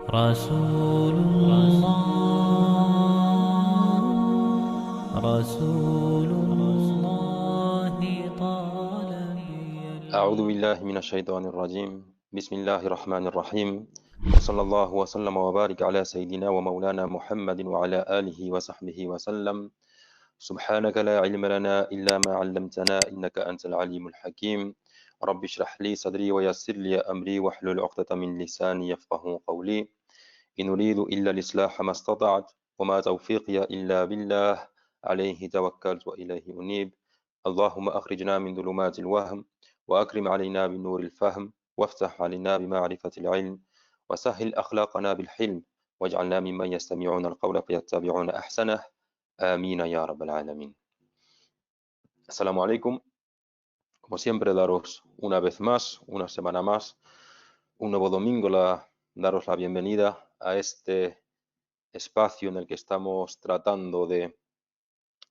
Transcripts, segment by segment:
رسول الله رسول الله طال أعوذ بالله من الشيطان الرجيم. بسم الله الرحمن الرحيم. وصلى الله وسلم وبارك على سيدنا ومولانا محمد وعلى آله وصحبه وسلم. سبحانك لا علم لنا إلا ما علمتنا إنك أنت العليم الحكيم. رب اشرح لي صدري ويسر لي أمري واحلل عقدة من لساني يفقه قولي. إن أريد إلا الإصلاح ما استطعت وما توفيقي إلا بالله عليه توكلت وإليه أنيب. اللهم أخرجنا من ظلمات الوهم وأكرم علينا بنور الفهم وافتح علينا بمعرفة العلم وسهل أخلاقنا بالحلم واجعلنا ممن يستمعون القول فيتبعون أحسنه. آمين يا رب العالمين. السلام عليكم. Como siempre, daros una vez más, una semana más, un nuevo domingo, daros la bienvenida a este espacio en el que estamos tratando de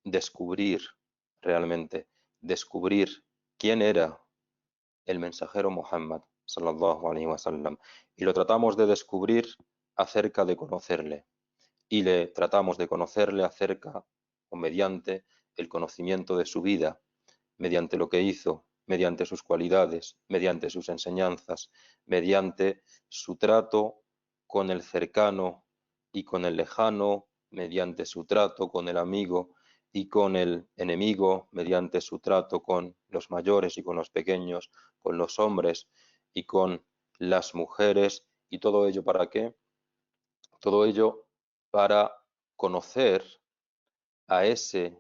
descubrir realmente, descubrir quién era el mensajero Muhammad sallallahu alaihi wasallam, y lo tratamos de descubrir acerca de conocerle, y le tratamos de conocerle acerca o mediante el conocimiento de su vida, mediante lo que hizo, mediante sus cualidades, mediante sus enseñanzas, mediante su trato con el cercano y con el lejano, mediante su trato con el amigo y con el enemigo, mediante su trato con los mayores y con los pequeños, con los hombres y con las mujeres. ¿Y todo ello para qué? Todo ello para conocer a ese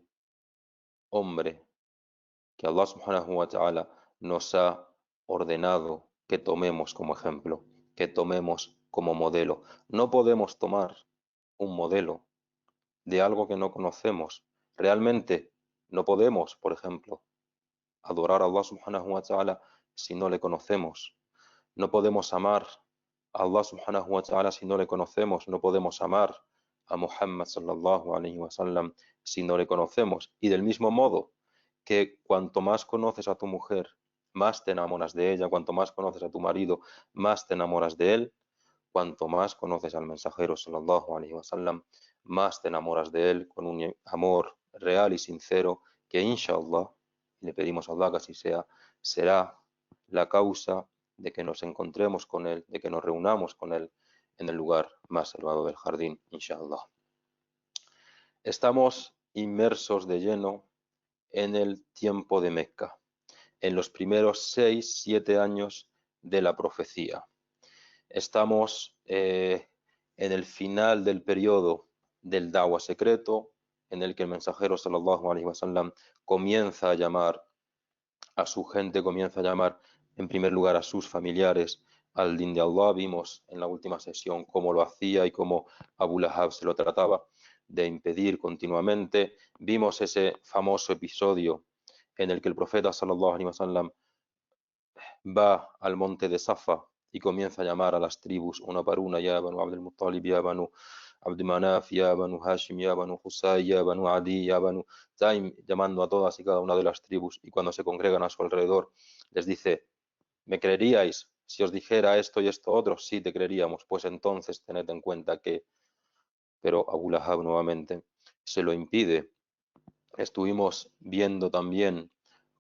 hombre que Allah subhanahu wa ta'ala nos ha ordenado que tomemos como ejemplo, que tomemos como modelo. No podemos tomar un modelo de algo que no conocemos. Realmente no podemos, por ejemplo, adorar a Allah subhanahu wa ta'ala si no le conocemos. No podemos amar a Allah subhanahu wa ta'ala si no le conocemos. No podemos amar a Muhammad sallallahu alayhi wa sallam si no le conocemos. Y del mismo modo que cuanto más conoces a tu mujer, más te enamoras de ella, cuanto más conoces a tu marido, más te enamoras de él, cuanto más conoces al mensajero sallallahu alayhi wa sallam, más te enamoras de él con un amor real y sincero que inshallah, y le pedimos a Allah que así sea, será la causa de que nos encontremos con él, de que nos reunamos con él en el lugar más elevado del jardín, inshallah. Estamos inmersos de lleno en el tiempo de Meca, en los primeros 6-7 años de la profecía. Estamos en el final del periodo del Dawah secreto, en el que el mensajero sallallahu alaihi wasallam comienza a llamar a su gente, comienza a llamar en primer lugar a sus familiares al din de Allah. Vimos en la última sesión cómo lo hacía y cómo Abu Lahab se lo trataba de impedir continuamente. Vimos ese famoso episodio en el que el profeta sallallahu alaihi wasallam va al monte de Safa y comienza a llamar a las tribus una por una: ya Banu Abdul Muttalib, ya Banu Abd Manaf, ya Banu Hashim, ya Banu Husay, ya Banu Adi, ya Banu Taim, llamando a todas y cada una de las tribus, y cuando se congregan a su alrededor les dice: ¿me creeríais si os dijera esto y esto otro? Sí, te creeríamos. Pues entonces tened en cuenta que... Pero Abu Lahab nuevamente se lo impide. Estuvimos viendo también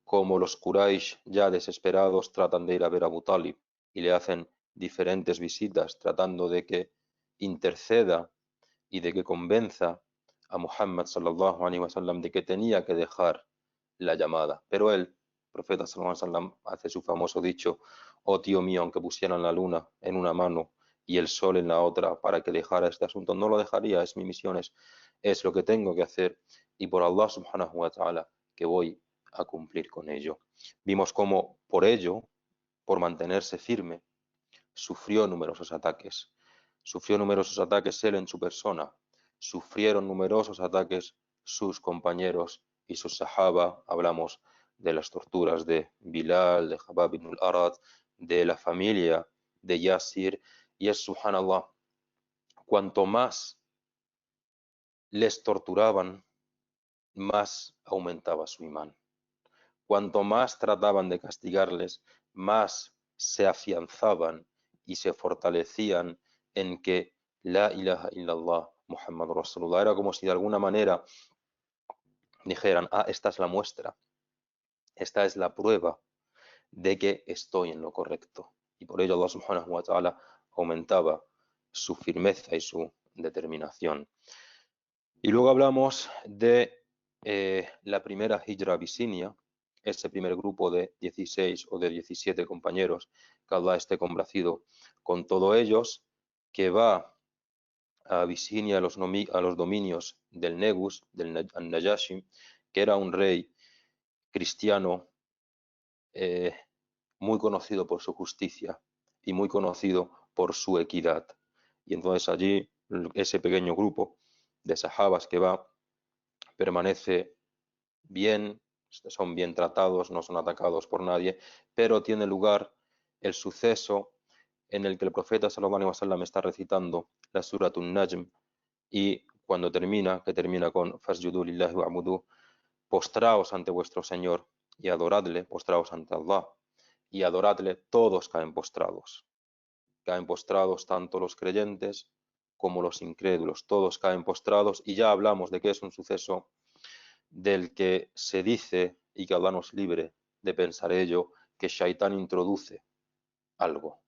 cómo los Quraysh, ya desesperados, tratan de ir a ver a Abu Talib y le hacen diferentes visitas tratando de que interceda y de que convenza a Muhammad sallallahu alaihi wasallam de que tenía que dejar la llamada. Pero él, el profeta sallallahu alaihi wasallam, hace su famoso dicho: oh tío mío, aunque pusieran la luna en una mano y el sol en la otra para que dejara este asunto, no lo dejaría. Es mi misión, es lo que tengo que hacer, y por Allah subhanahu wa ta'ala que voy a cumplir con ello. Vimos cómo por ello, por mantenerse firme, sufrió numerosos ataques. Sufrió numerosos ataques él en su persona. Sufrieron numerosos ataques sus compañeros y sus sahaba. Hablamos de las torturas de Bilal, de Jabab ibn al-Arad, de la familia de Yasir. Y es, subhanallah, cuanto más les torturaban, más aumentaba su imán. Cuanto más trataban de castigarles, más se afianzaban y se fortalecían en que la ilaha illallah Muhammad Rasulullah era como si de alguna manera dijeran, esta es la muestra, esta es la prueba de que estoy en lo correcto. Y por ello Allah subhanahu wa ta'ala aumentaba su firmeza y su determinación. Y luego hablamos de la primera hijra abisinia, ese primer grupo de 16 o de 17 compañeros, que Allah esté complacido con todos ellos, que va a Abisinia, a los dominios del Negus, del Najashi, que era un rey cristiano muy conocido por su justicia y muy conocido por su equidad. Y entonces allí ese pequeño grupo de sahabas que va permanece bien, son bien tratados, no son atacados por nadie, pero tiene lugar el suceso en el que el profeta sallallahu alaihi wasallam está recitando la Suratun Najm y cuando termina, que termina con Fasjudu lillahi wa'budu, postraos ante vuestro Señor y adoradle, postraos ante Allah y adoradle, todos caen postrados. Caen postrados tanto los creyentes como los incrédulos, todos caen postrados y ya hablamos de que es un suceso del que se dice, y que Allah nos libre de pensar ello, que Shaitán introduce algo,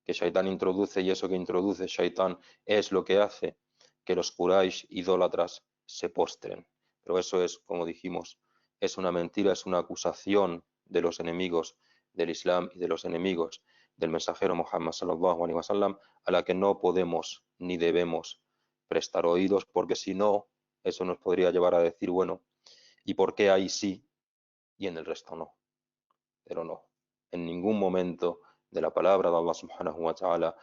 que Shaitán introduce y eso que introduce Shaitán es lo que hace que los Quraysh idólatras se postren. Pero eso es, como dijimos, es una mentira, es una acusación de los enemigos del Islam y de los enemigos del mensajero Muhammad sallallahu alaihi wasallam, a la que no podemos ni debemos prestar oídos, porque si no, eso nos podría llevar a decir, bueno, ¿y por qué ahí sí y en el resto no? Pero no, en ningún momento de la palabra de Allah subhanahu wa ta'ala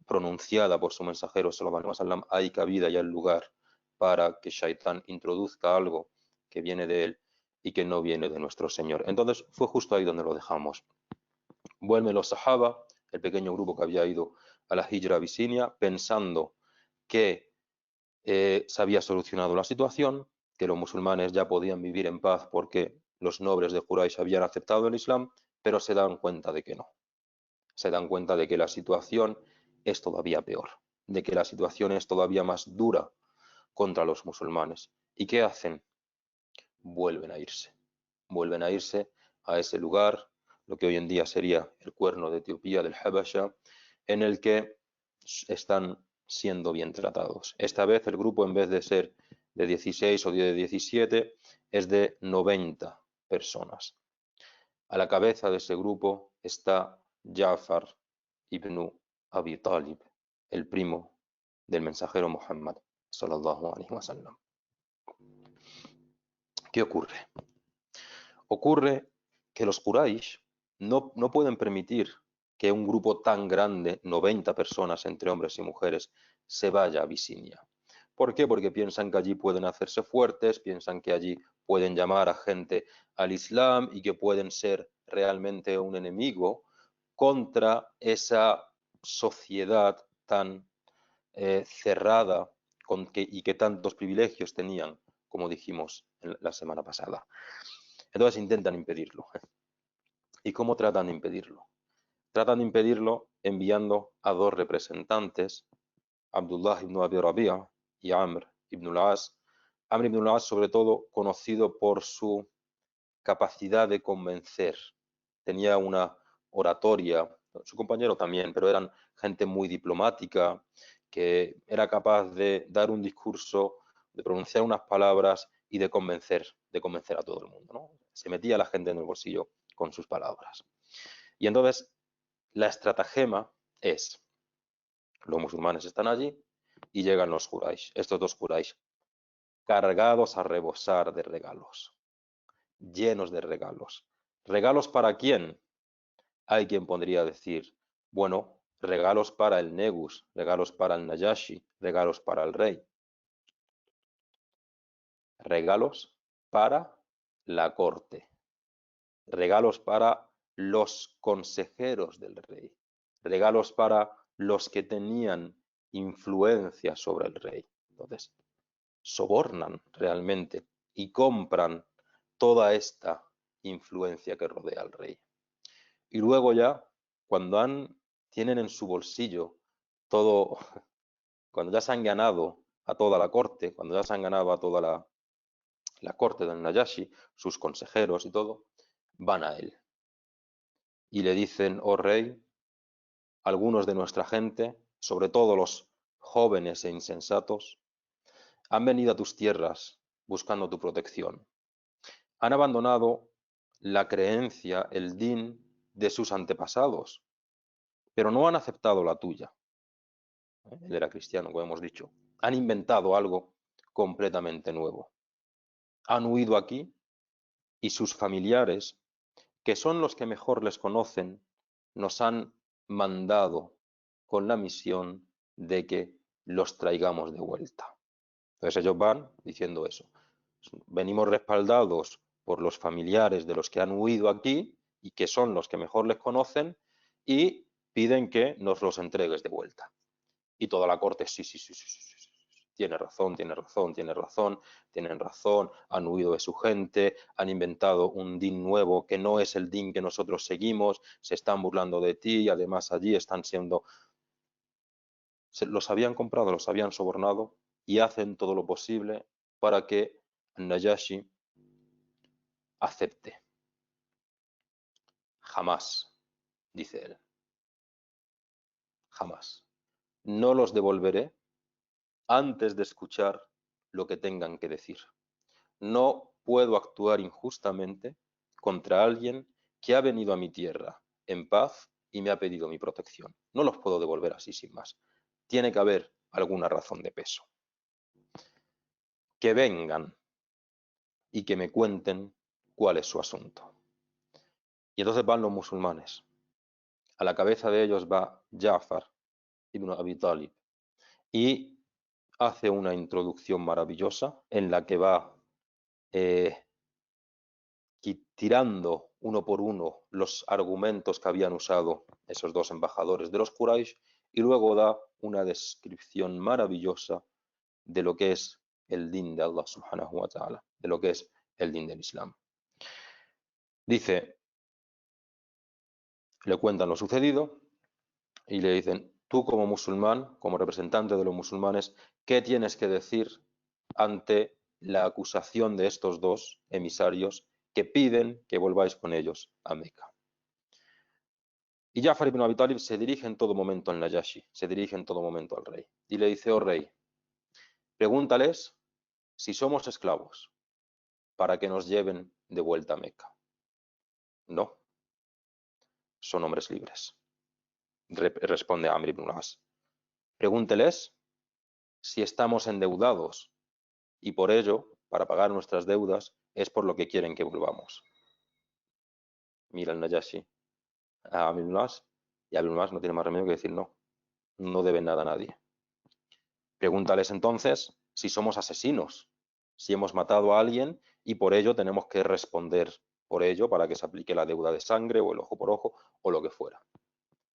pronunciada por su mensajero sallallahu alaihi wasallam hay cabida y hay lugar para que Shaitán introduzca algo que viene de él y que no viene de nuestro Señor. Entonces fue justo ahí donde lo dejamos. Vuelven los sahaba, el pequeño grupo que había ido a la Hijra Abisinia, pensando que se había solucionado la situación, que los musulmanes ya podían vivir en paz porque los nobles de Quraysh habían aceptado el Islam, pero se dan cuenta de que no. Se dan cuenta de que la situación es todavía peor, de que la situación es todavía más dura contra los musulmanes. ¿Y qué hacen? Vuelven a irse. Vuelven a irse a ese lugar, lo que hoy en día sería el cuerno de Etiopía, del Habasha, en el que están siendo bien tratados. Esta vez el grupo, en vez de ser de 16 o de 17, es de 90 personas. A la cabeza de ese grupo está Ja'far ibn Abi Talib, el primo del mensajero Muhammad sallallahu alaihi wasallam. ¿Qué ocurre? Ocurre que los Quraysh no pueden permitir que un grupo tan grande, 90 personas entre hombres y mujeres, se vaya a Abisinia. ¿Por qué? Porque piensan que allí pueden hacerse fuertes, piensan que allí pueden llamar a gente al Islam y que pueden ser realmente un enemigo contra esa sociedad tan cerrada y que tantos privilegios tenían, como dijimos la semana pasada. Entonces intentan impedirlo. ¿Y cómo tratan de impedirlo? Tratan de impedirlo enviando a dos representantes, Abdullah ibn Abi Rabi'a y Amr ibn al-As. Amr ibn al-As, sobre todo, conocido por su capacidad de convencer. Tenía una oratoria, su compañero también, pero eran gente muy diplomática, que era capaz de dar un discurso, de pronunciar unas palabras y de convencer a todo el mundo, ¿no? Se metía a la gente en el bolsillo con sus palabras. Y entonces la estratagema es, los musulmanes están allí y llegan los Quraysh, estos dos Quraysh, cargados a rebosar de regalos, llenos de regalos. ¿Regalos para quién? Hay quien podría decir, bueno, regalos para el Negus, regalos para el Najashi, regalos para el rey. Regalos para la corte, regalos para los consejeros del rey, regalos para los que tenían influencia sobre el rey. Entonces, sobornan realmente y compran toda esta influencia que rodea al rey. Y luego ya, cuando tienen en su bolsillo todo, cuando ya se han ganado a toda la corte, cuando ya se han ganado a toda la corte del Najashi, sus consejeros y todo, van a él y le dicen: oh rey, algunos de nuestra gente, sobre todo los jóvenes e insensatos, han venido a tus tierras buscando tu protección. Han abandonado la creencia, el din de sus antepasados, pero no han aceptado la tuya. Él era cristiano, como hemos dicho. Han inventado algo completamente nuevo. Han huido aquí y sus familiares, que son los que mejor les conocen, nos han mandado con la misión de que los traigamos de vuelta. Entonces ellos van diciendo eso. Venimos respaldados por los familiares de los que han huido aquí y que son los que mejor les conocen y piden que nos los entregues de vuelta. Y toda la corte: sí, sí, sí, sí, sí, sí, tiene razón, tiene razón, tiene razón, tienen razón, han huido de su gente, han inventado un din nuevo que no es el din que nosotros seguimos, se están burlando de ti y además allí están siendo... los habían comprado, los habían sobornado y hacen todo lo posible para que Najashi acepte. Jamás, dice él, jamás. No los devolveré antes de escuchar lo que tengan que decir. No puedo actuar injustamente contra alguien que ha venido a mi tierra en paz y me ha pedido mi protección. No los puedo devolver así sin más. Tiene que haber alguna razón de peso. Que vengan y que me cuenten cuál es su asunto. Y entonces van los musulmanes. A la cabeza de ellos va Ja'far ibn Abi Talib y hace una introducción maravillosa en la que va tirando uno por uno los argumentos que habían usado esos dos embajadores de los Quraysh y luego da una descripción maravillosa de lo que es el din de Allah subhanahu wa ta'ala, de lo que es el din del Islam. Dice, le cuentan lo sucedido y le dicen: tú como musulmán, como representante de los musulmanes, ¿qué tienes que decir ante la acusación de estos dos emisarios que piden que volváis con ellos a Meca? Y Ja'far ibn Abi Talib se dirige en todo momento al Najashi, se dirige en todo momento al rey y le dice: oh rey, pregúntales si somos esclavos para que nos lleven de vuelta a Meca. No, son hombres libres, responde Amr ibn al-As. Pregúnteles si estamos endeudados y por ello, para pagar nuestras deudas, es por lo que quieren que volvamos. Mira el Najashi a Amr ibn al-As y Amr ibn al-As no tiene más remedio que decir: no, no deben nada a nadie. Pregúntales entonces si somos asesinos, si hemos matado a alguien y por ello tenemos que responder por ello para que se aplique la deuda de sangre o el ojo por ojo o lo que fuera.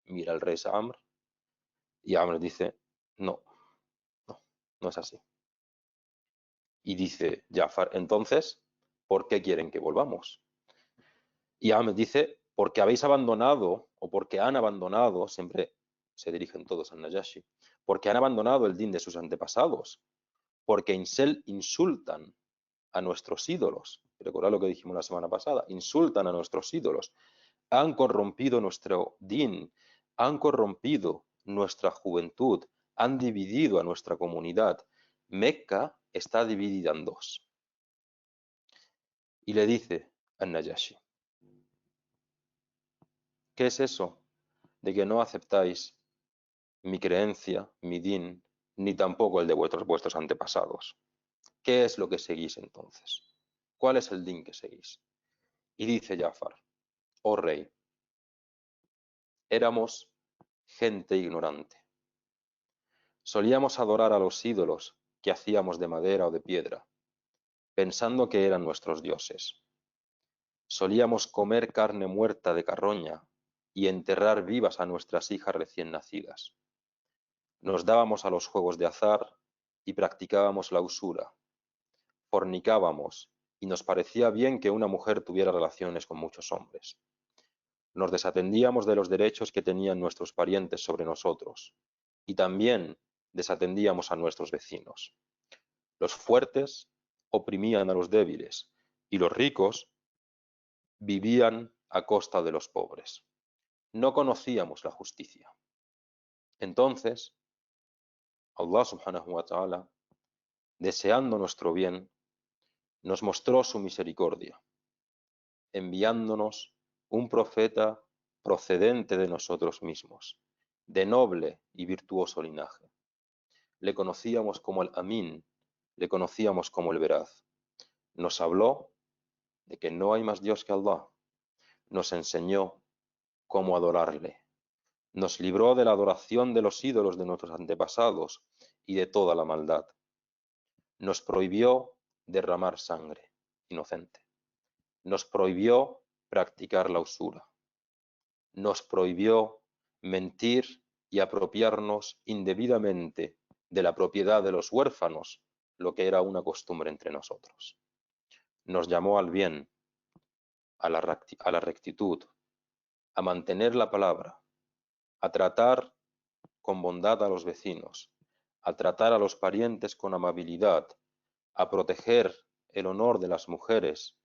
Mira el rey a Amr y Amr dice: no, no, no es así. Y dice Ja'far: entonces, ¿por qué quieren que volvamos? Y Amr dice: porque habéis abandonado o porque han abandonado, siempre se dirigen todos al Najashi, porque han abandonado el din de sus antepasados, porque insultan a nuestros ídolos. Recordad lo que dijimos la semana pasada: insultan a nuestros ídolos, han corrompido nuestro din, han corrompido nuestra juventud, han dividido a nuestra comunidad. Mecca está dividida en dos. Y le dice a Najashi: ¿qué es eso de que no aceptáis mi creencia, mi din, ni tampoco el de vuestros antepasados? ¿Qué es lo que seguís entonces? ¿Cuál es el din que seguís? Y dice Ja'far: oh rey, éramos gente ignorante. Solíamos adorar a los ídolos que hacíamos de madera o de piedra, pensando que eran nuestros dioses. Solíamos comer carne muerta de carroña y enterrar vivas a nuestras hijas recién nacidas. Nos dábamos a los juegos de azar y practicábamos la usura. Fornicábamos y nos parecía bien que una mujer tuviera relaciones con muchos hombres. Nos desatendíamos de los derechos que tenían nuestros parientes sobre nosotros. y también desatendíamos a nuestros vecinos. Los fuertes oprimían a los débiles y los ricos vivían a costa de los pobres. No conocíamos la justicia. Entonces, Allah subhanahu wa ta'ala, deseando nuestro bien, nos mostró su misericordia, enviándonos un profeta procedente de nosotros mismos, de noble y virtuoso linaje. Le conocíamos como el Amin, le conocíamos como el Veraz. Nos habló de que no hay más Dios que Allah. Nos enseñó cómo adorarle. Nos libró de la adoración de los ídolos de nuestros antepasados y de toda la maldad. Nos prohibió derramar sangre inocente. Nos prohibió practicar la usura. Nos prohibió mentir y apropiarnos indebidamente de la propiedad de los huérfanos, lo que era una costumbre entre nosotros. Nos llamó al bien, a la rectitud, a mantener la palabra, a tratar con bondad a los vecinos, a tratar a los parientes con amabilidad, a proteger el honor de las mujeres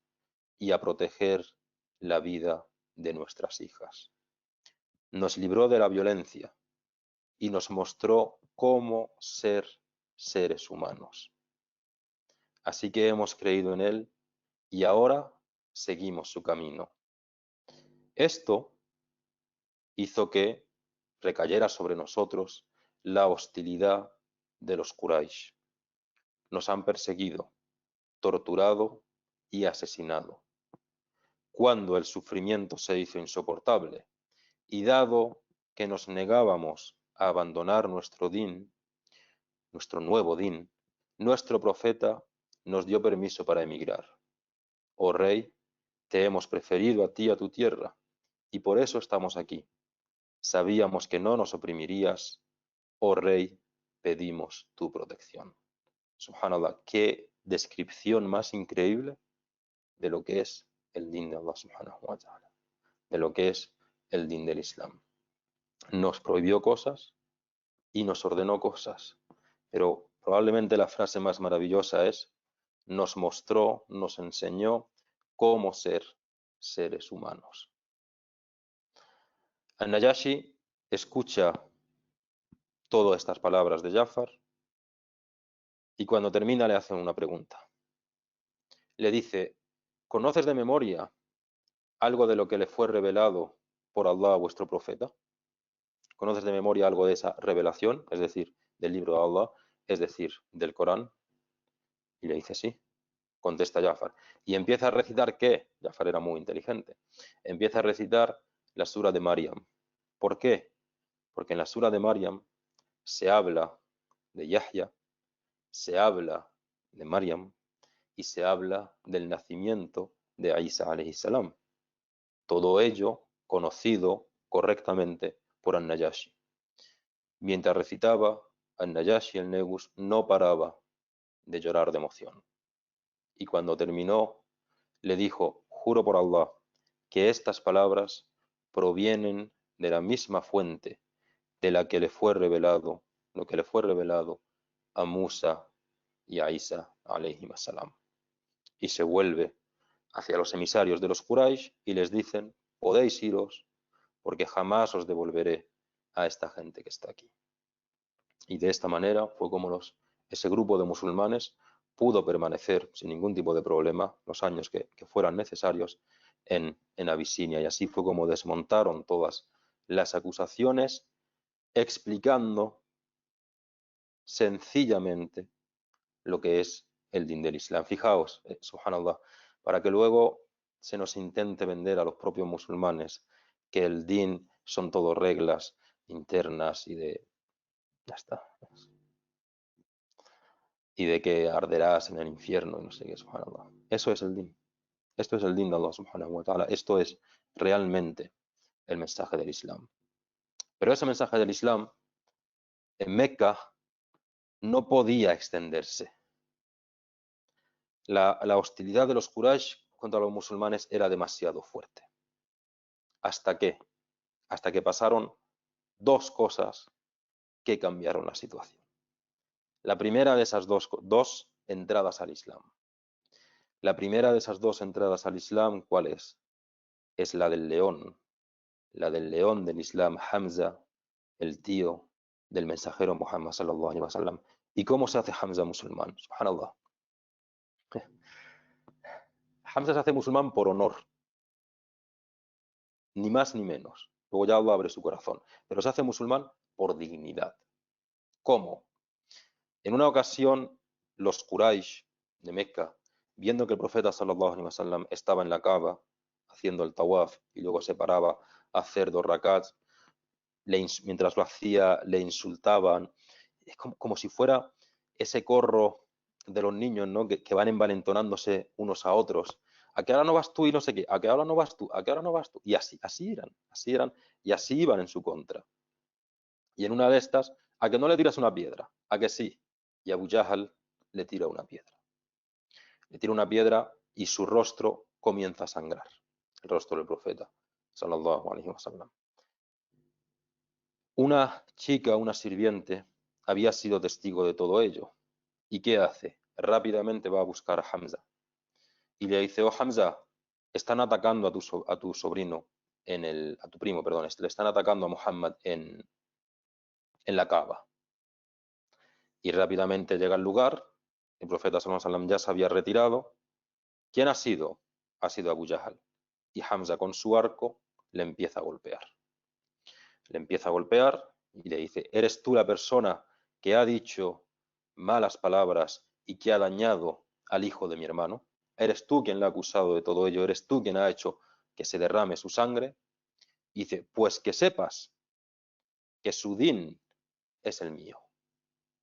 y a proteger la vida de nuestras hijas. Nos libró de la violencia y nos mostró cómo ser seres humanos. Así que hemos creído en él y ahora seguimos su camino. Esto hizo que recayera sobre nosotros la hostilidad de los Quraysh. Nos han perseguido, torturado y asesinado. Cuando el sufrimiento se hizo insoportable, y dado que nos negábamos a abandonar nuestro din, nuestro nuevo din, nuestro profeta nos dio permiso para emigrar. Oh rey, te hemos preferido a ti y a tu tierra, y por eso estamos aquí. Sabíamos que no nos oprimirías. Oh rey, pedimos tu protección. Subhanallah, qué descripción más increíble de lo que es el din de Allah subhanahu wa ta'ala, de lo que es el din del Islam. Nos prohibió cosas y nos ordenó cosas, pero probablemente la frase más maravillosa es: nos mostró, nos enseñó cómo ser seres humanos. An-Najashi escucha todas estas palabras de Jafar y cuando termina le hacen una pregunta. Le dice: ¿conoces de memoria algo de lo que le fue revelado por Allah a vuestro profeta? ¿Conoces de memoria algo de esa revelación, es decir, del libro de Allah, es decir, del Corán? Y le dice: sí. Contesta Jafar. Y empieza a recitar, ¿qué? Jafar era muy inteligente. Empieza a recitar la sura de Maryam. ¿Por qué? Porque en la sura de Maryam se habla de Yahya, se habla de Maryam y se habla del nacimiento de Isa alayhi salam. Todo ello conocido correctamente por An-Najashi. Mientras recitaba, An-Najashi el Negus no paraba de llorar de emoción. Y cuando terminó, le dijo: juro por Allah que estas palabras provienen de la misma fuente de la que le fue revelado, lo que le fue revelado a Musa y a Isa alayhim salam. Y se vuelve hacia los emisarios de los Quraysh y les dicen: podéis iros, porque jamás os devolveré a esta gente que está aquí. Y de esta manera fue como ese grupo de musulmanes pudo permanecer sin ningún tipo de problema los años que fueran necesarios en Abisinia. Y así fue como desmontaron todas las acusaciones, explicando sencillamente lo que es el din del Islam. Fijaos, subhanallah, para que luego se nos intente vender a los propios musulmanes que el din son todo reglas internas y de... ya está. Y de que arderás en el infierno y no sé qué, subhanallah. Eso es el din. Esto es el din de Allah subhanahu wa ta'ala. Esto es realmente el mensaje del Islam. Pero ese mensaje del Islam en Mecca no podía extenderse. La hostilidad de los Quraysh contra los musulmanes era demasiado fuerte. ¿Hasta qué? Hasta que pasaron dos cosas que cambiaron la situación. La primera de esas dos entradas al Islam. La primera de esas dos entradas al Islam, ¿cuál es? Es la del león del Islam, Hamza, el tío del mensajero Muhammad sallallahu alaihi wasallam. ¿Y cómo se hace Hamza musulmán? Subhanallah. Hamza se hace musulmán por honor, ni más ni menos. Luego ya Allah abre su corazón, pero se hace musulmán por dignidad. ¿Cómo? En una ocasión, los Quraysh de Mecca, viendo que el profeta sallallahu alaihi wasallam estaba en la Kaaba haciendo el tawaf y luego se paraba a hacer 2 rakats, mientras lo hacía le insultaban. Es como si fuera ese corro de los niños, ¿no? que van envalentonándose unos a otros. ¿A qué ahora no vas tú y no sé qué? ¿A qué ahora no vas tú? ¿A qué ahora no vas tú? Y así eran, y así iban en su contra. Y en una de estas, ¿a que no le tiras una piedra? ¿A que sí? Y Abu Jahl le tira una piedra. Le tira una piedra y su rostro comienza a sangrar. El rostro del profeta, sallallahu alaihi wasallam. Una chica, una sirviente, había sido testigo de todo ello. ¿Y qué hace? Rápidamente va a buscar a Hamza y le dice: oh Hamza, están atacando a tu sobrino, a tu primo, perdón, le están atacando a Muhammad en la Kaaba. Y rápidamente llega al lugar, el profeta sallallahu alaihi wasallam ya se había retirado. ¿Quién ha sido? Ha sido Abu Jahl. Y Hamza con su arco le empieza a golpear. Le empieza a golpear y le dice: ¿eres tú la persona que ha dicho malas palabras y que ha dañado al hijo de mi hermano? ¿Eres tú quien le ha acusado de todo ello? ¿Eres tú quien ha hecho que se derrame su sangre? Y dice: pues que sepas que su din es el mío.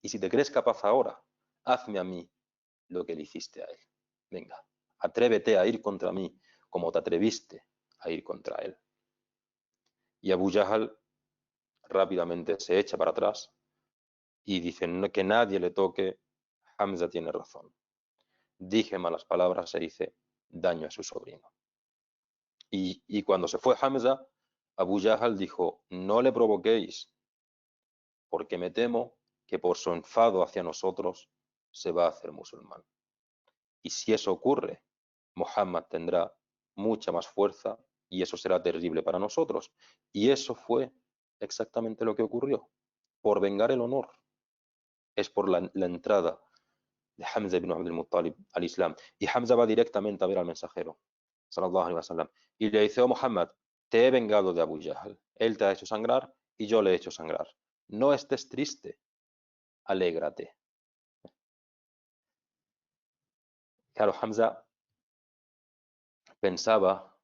Y si te crees capaz ahora, hazme a mí lo que le hiciste a él. Venga, atrévete a ir contra mí como te atreviste a ir contra él. Y Abu Jahl rápidamente se echa para atrás y dice: que nadie le toque, Hamza tiene razón. Dije malas palabras e hice daño a su sobrino. Y cuando se fue Hamza, Abu Jahl dijo: no le provoquéis, porque me temo que por su enfado hacia nosotros se va a hacer musulmán. Y si eso ocurre, Muhammad tendrá mucha más fuerza y eso será terrible para nosotros. Y eso fue exactamente lo que ocurrió. Por vengar el honor. Es por la entrada de Hamza ibn Abdul Muttalib al Islam. Y Hamza va directamente a ver al mensajero, sallallahu alaihi wasallam, y le dice: oh Muhammad, te he vengado de Abu Jahl. Él te ha hecho sangrar y yo le he hecho sangrar. No estés triste, alégrate. Claro, Hamza pensaba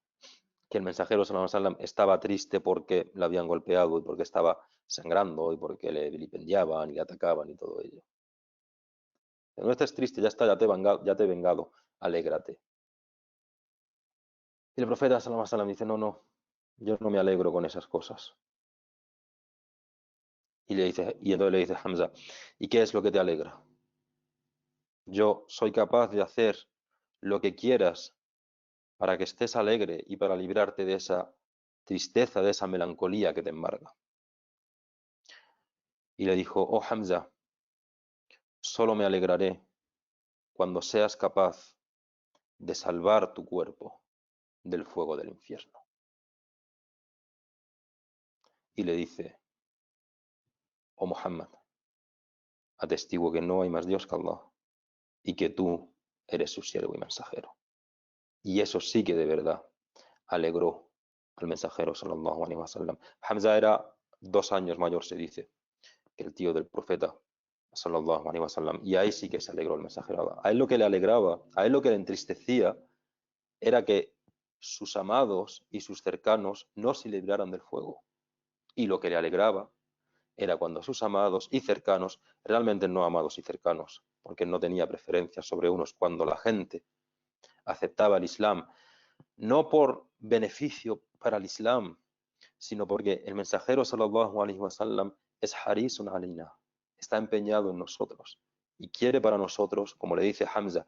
que el mensajero sallallahu alaihi wasallam estaba triste porque le habían golpeado y porque estaba sangrando y porque le vilipendiaban y le atacaban y todo ello. No estés triste, ya está, ya te he vengado, alégrate. Y el profeta sallallahu alaihi wasallam dice: no, no, yo no me alegro con esas cosas. Y entonces le dice Hamza: ¿y qué es lo que te alegra? Yo soy capaz de hacer lo que quieras para que estés alegre y para librarte de esa tristeza, de esa melancolía que te embarga. Y le dijo: oh Hamza, solo me alegraré cuando seas capaz de salvar tu cuerpo del fuego del infierno. Y le dice: oh Muhammad, atestigo que no hay más Dios que Allah y que tú eres su siervo y mensajero. Y eso sí que de verdad alegró al mensajero sallallahu alaihi wasallam. Hamza era 2 años mayor, se dice, que el tío del profeta sallallahu alaihi wasallam, y ahí sí que se alegró el mensajero. A él lo que le alegraba, a él lo que le entristecía era que sus amados y sus cercanos no se libraran del fuego. Y lo que le alegraba era cuando sus amados y cercanos, realmente no amados y cercanos, porque no tenía preferencias sobre unos, cuando la gente aceptaba el Islam, no por beneficio para el Islam, sino porque el mensajero sallallahu alaihi wasallam es harisun alina, está empeñado en nosotros y quiere para nosotros, como le dice Hamza: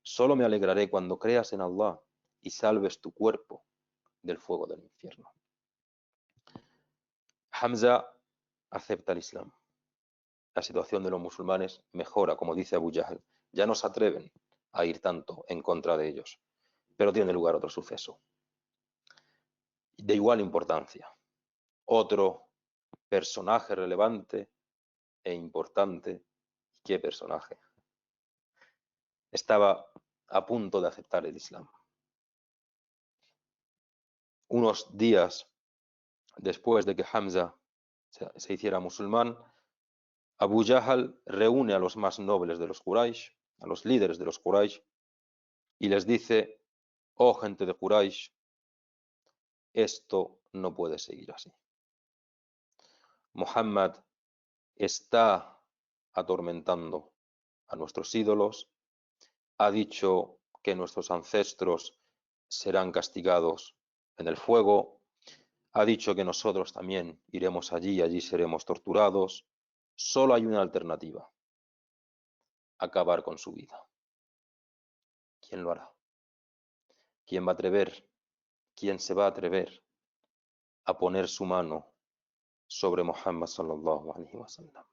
solo me alegraré cuando creas en Allah y salves tu cuerpo del fuego del infierno. Hamza acepta el Islam la situación de los musulmanes mejora, como dice Abu Jahl. Ya no se atreven a ir tanto en contra de ellos. Pero tiene lugar otro suceso de igual importancia. Otro personaje relevante e importante. ¿Qué personaje? Estaba a punto de aceptar el Islam. Unos días después de que Hamza se hiciera musulmán, Abu Jahl reúne a los más nobles de los Quraysh, a los líderes de los Quraysh, y les dice: oh gente de Quraysh, esto no puede seguir así. Muhammad está atormentando a nuestros ídolos, ha dicho que nuestros ancestros serán castigados en el fuego, ha dicho que nosotros también iremos allí y allí seremos torturados. Solo hay una alternativa: acabar con su vida. ¿Quién lo hará? ¿Quién va a atrever? ¿Quién se va a atrever a poner su mano sobre Muhammad sallallahu alaihi wasallam?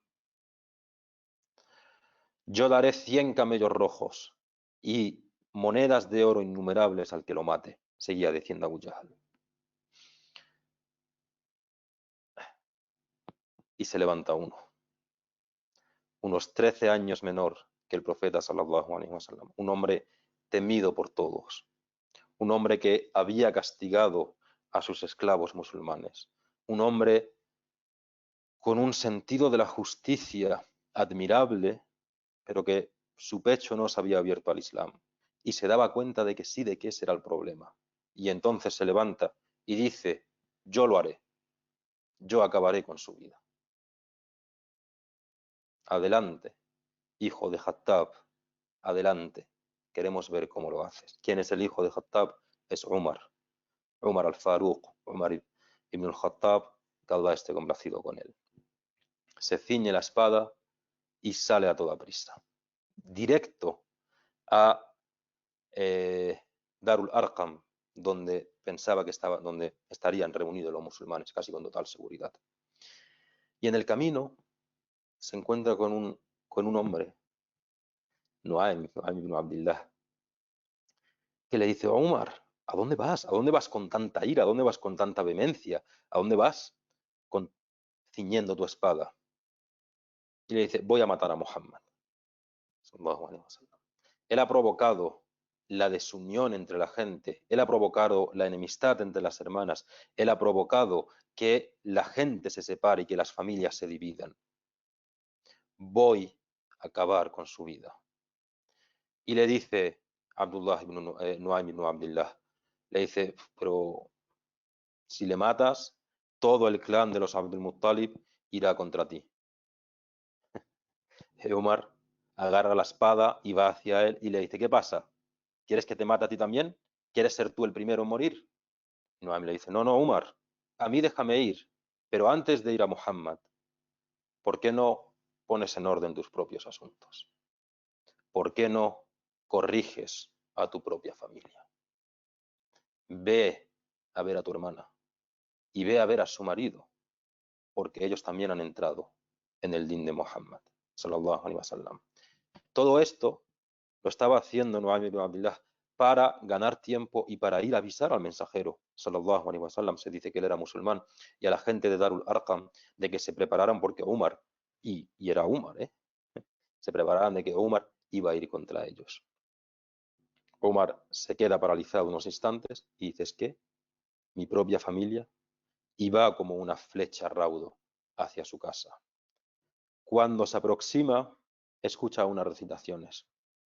Yo daré 100 camellos rojos y monedas de oro innumerables al que lo mate, seguía diciendo Abu Jahl. Y se levanta unos 13 años menor que el profeta sallallahu alaihi wasallam, un hombre temido por todos, un hombre que había castigado a sus esclavos musulmanes, un hombre con un sentido de la justicia admirable, pero que su pecho no se había abierto al Islam y se daba cuenta de que sí, de que ese era el problema. Y entonces se levanta y dice: yo lo haré, yo acabaré con su vida. Adelante, hijo de Khattab, adelante, queremos ver cómo lo haces. ¿Quién es el hijo de Khattab? Es Umar al-Faruq, Umar ibn al-Khattab, que Allah esté complacido con él. Se ciñe la espada y sale a toda prisa, directo a Darul Arqam, donde pensaba que donde estarían reunidos los musulmanes, casi con total seguridad. Y en el camino se encuentra con un hombre, Nuaym ibn Abdillah, que le dice: oh, Umar, ¿a dónde vas? ¿A dónde vas con tanta ira? ¿A dónde vas con tanta vehemencia? ¿A dónde vas ciñendo tu espada? Y le dice: voy a matar a Muhammad. Él ha provocado la desunión entre la gente, él ha provocado la enemistad entre las hermanas, él ha provocado que la gente se separe y que las familias se dividan. Voy a acabar con su vida. Y le dice Abdullah ibn Nuaym ibn Abdillah, le dice: pero si le matas, todo el clan de los Abdul Muttalib irá contra ti. Umar agarra la espada y va hacia él y le dice: ¿qué pasa? ¿Quieres que te mate a ti también? ¿Quieres ser tú el primero en morir? Nuaym le dice: no, no, Umar, a mí déjame ir, pero antes de ir a Muhammad, ¿por qué no pones en orden tus propios asuntos? ¿Por qué no corriges a tu propia familia? Ve a ver a tu hermana y ve a ver a su marido, porque ellos también han entrado en el din de Muhammad sallallahu alaihi wasallam. Todo esto lo estaba haciendo Nuaym ibn Abdillah para ganar tiempo y para ir a avisar al mensajero sallallahu alaihi wasallam. Se dice que él era musulmán, y a la gente de Darul Arqam de que se prepararan, porque Umar, y era Umar, se prepararan de que Umar iba a ir contra ellos. Umar se queda paralizado unos instantes y dice: ¿es que mi propia familia? Y va como una flecha raudo hacia su casa. Cuando se aproxima, escucha unas recitaciones,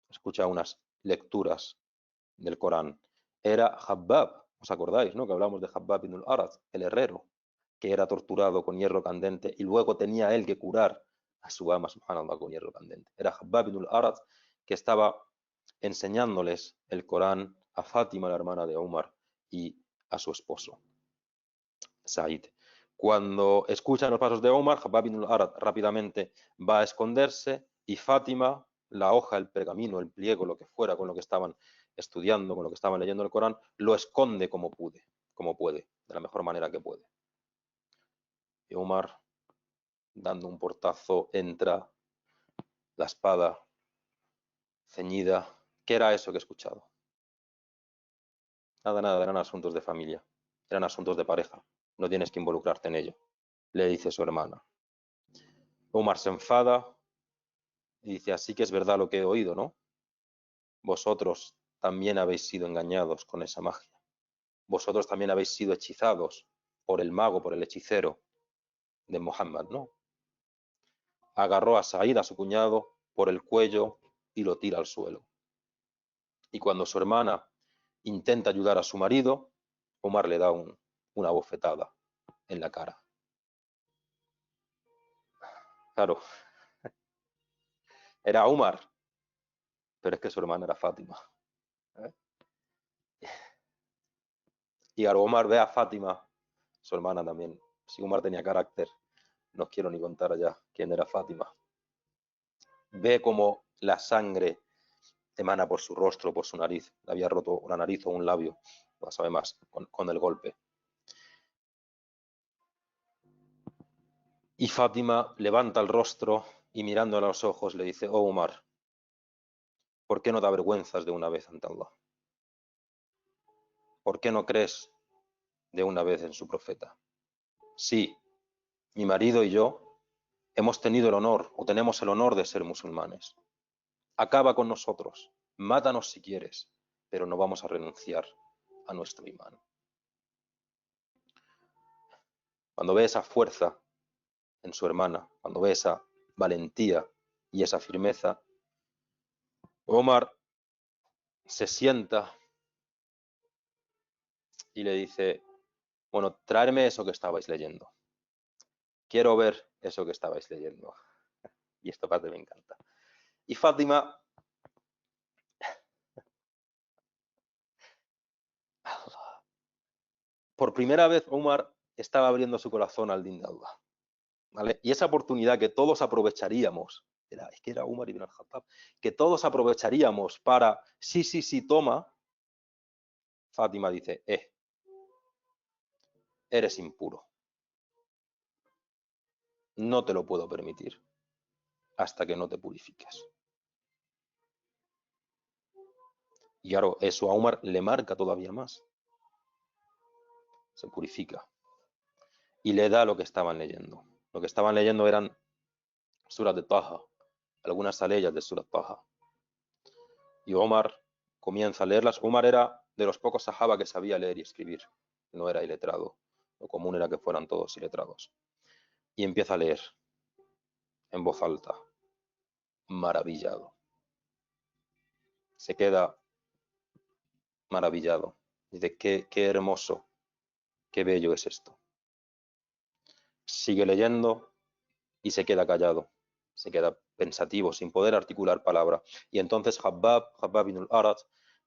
escucha unas lecturas del Corán. Era Habbab, ¿os acordáis, no? Que hablamos de Habbab ibn al-Arat, el herrero, que era torturado con hierro candente y luego tenía él que curar a su ama, subhanallah, con hierro candente. Era Habbab ibn al-Arat, que estaba enseñándoles el Corán a Fátima, la hermana de Umar, y a su esposo, Said. Cuando escuchan los pasos de Umar, Habbab ibn al-Arat rápidamente va a esconderse, y Fátima, la hoja, el pergamino, el pliego, lo que fuera con lo que estaban estudiando, con lo que estaban leyendo el Corán, lo esconde como puede, de la mejor manera que puede. Y Umar dando un portazo, entra la espada ceñida. ¿Qué era eso que he escuchado? Nada, nada, eran asuntos de familia, eran asuntos de pareja, no tienes que involucrarte en ello, le dice su hermana. Umar se enfada y dice, así que es verdad lo que he oído, ¿no? Vosotros también habéis sido engañados con esa magia. Vosotros también habéis sido hechizados por el mago, por el hechicero de Muhammad, ¿no? Agarró a Said, a su cuñado, por el cuello y lo tira al suelo. Y cuando su hermana intenta ayudar a su marido, Umar le da una bofetada en la cara. Claro, era Umar, pero es que su hermana era Fátima. ¿Eh? Y claro, Umar ve a Fátima, su hermana también. Si Umar tenía carácter, no os quiero ni contar allá quién era Fátima. Ve como la sangre emana por su rostro, por su nariz. Le había roto una nariz o un labio, no sabe más, con el golpe. Y Fátima levanta el rostro y mirándole a los ojos le dice, oh Umar, ¿por qué no te avergüenzas de una vez ante Allah? ¿Por qué no crees de una vez en su profeta? Sí, mi marido y yo hemos tenido el honor o tenemos el honor de ser musulmanes. Acaba con nosotros, mátanos si quieres, pero no vamos a renunciar a nuestro imán. Cuando ve esa fuerza en su hermana, cuando ve esa valentía y esa firmeza, Omar se sienta y le dice, bueno, traedme eso que estabais leyendo. Quiero ver eso que estabais leyendo. Y esta parte me encanta. Y Fátima, por primera vez Omar estaba abriendo su corazón al din de Allah. ¿Vale? Y esa oportunidad que todos aprovecharíamos, es que era Umar ibn al-Khattab, que todos aprovecharíamos para, sí, toma, Fátima dice, eres impuro. No te lo puedo permitir hasta que no te purifiques. Y claro, eso a Umar le marca todavía más. Se purifica. Y le da lo que estaban leyendo. Lo que estaban leyendo eran suras de Taha, algunas aleyas de surat Taha. Y Omar comienza a leerlas. Omar era de los pocos sahaba que sabía leer y escribir. No era iletrado. Lo común era que fueran todos iletrados. Y empieza a leer en voz alta, maravillado. Se queda maravillado. Dice, qué hermoso, qué bello es esto. Sigue leyendo y se queda callado. Se queda pensativo, sin poder articular palabra. Y entonces Habbab ibn al-Arat,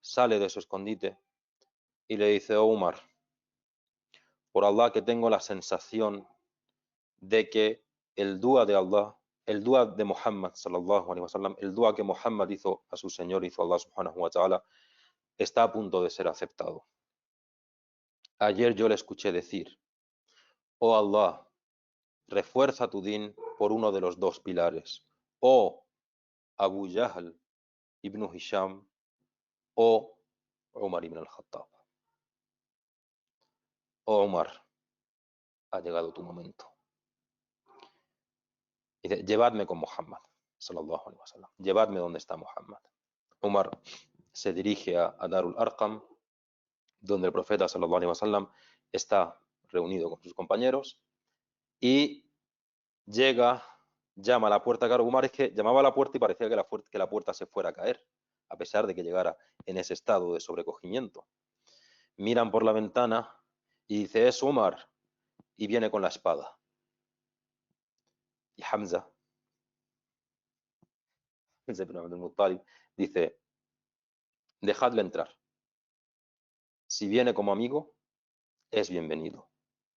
sale de su escondite y le dice, oh Umar, por Allah que tengo la sensación de que el dua de Allah, el dua de Muhammad sallallahu alaihi wasallam, el dua que Muhammad hizo a su Señor, hizo Allah subhanahu wa ta'ala, está a punto de ser aceptado. Ayer yo le escuché decir, oh Allah, refuerza tu din por uno de los dos pilares, o Abu Jahl ibn Hisham, o Umar ibn al-Khattab. Oh Umar, ha llegado tu momento. Dice, llevadme con Muhammad, sallallahu alaihi wasallam. Llevadme donde está Muhammad. Umar se dirige a Darul Arqam, donde el profeta sallallahu alaihi wasallam está reunido con sus compañeros y llega, llama a la puerta. Claro, Umar es que llamaba a la puerta y parecía que la puerta se fuera a caer, a pesar de que llegara en ese estado de sobrecogimiento. Miran por la ventana y dice, es Umar, y viene con la espada. Y Hamza ibn Abdul Muttalib dice, dejadle entrar. Si viene como amigo, es bienvenido.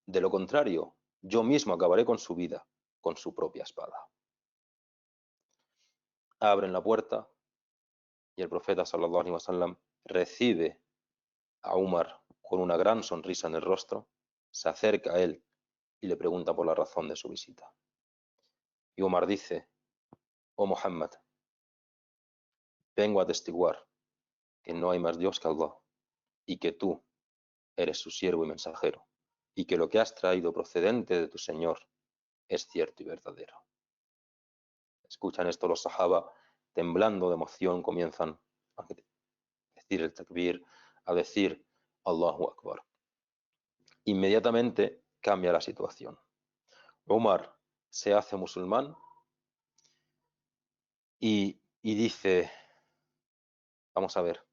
De lo contrario, yo mismo acabaré con su vida, con su propia espada. Abren la puerta y el profeta sallallahu alaihi wasallam recibe a Umar con una gran sonrisa en el rostro, se acerca a él y le pregunta por la razón de su visita. Y Umar dice: oh Muhammad, vengo a atestiguar que no hay más Dios que Allah y que tú eres su siervo y mensajero, y que lo que has traído procedente de tu Señor es cierto y verdadero. Escuchan esto los sahaba, temblando de emoción, comienzan a decir el takbir, a decir Allahu Akbar. Inmediatamente cambia la situación. Umar se hace musulmán y dice: vamos a ver,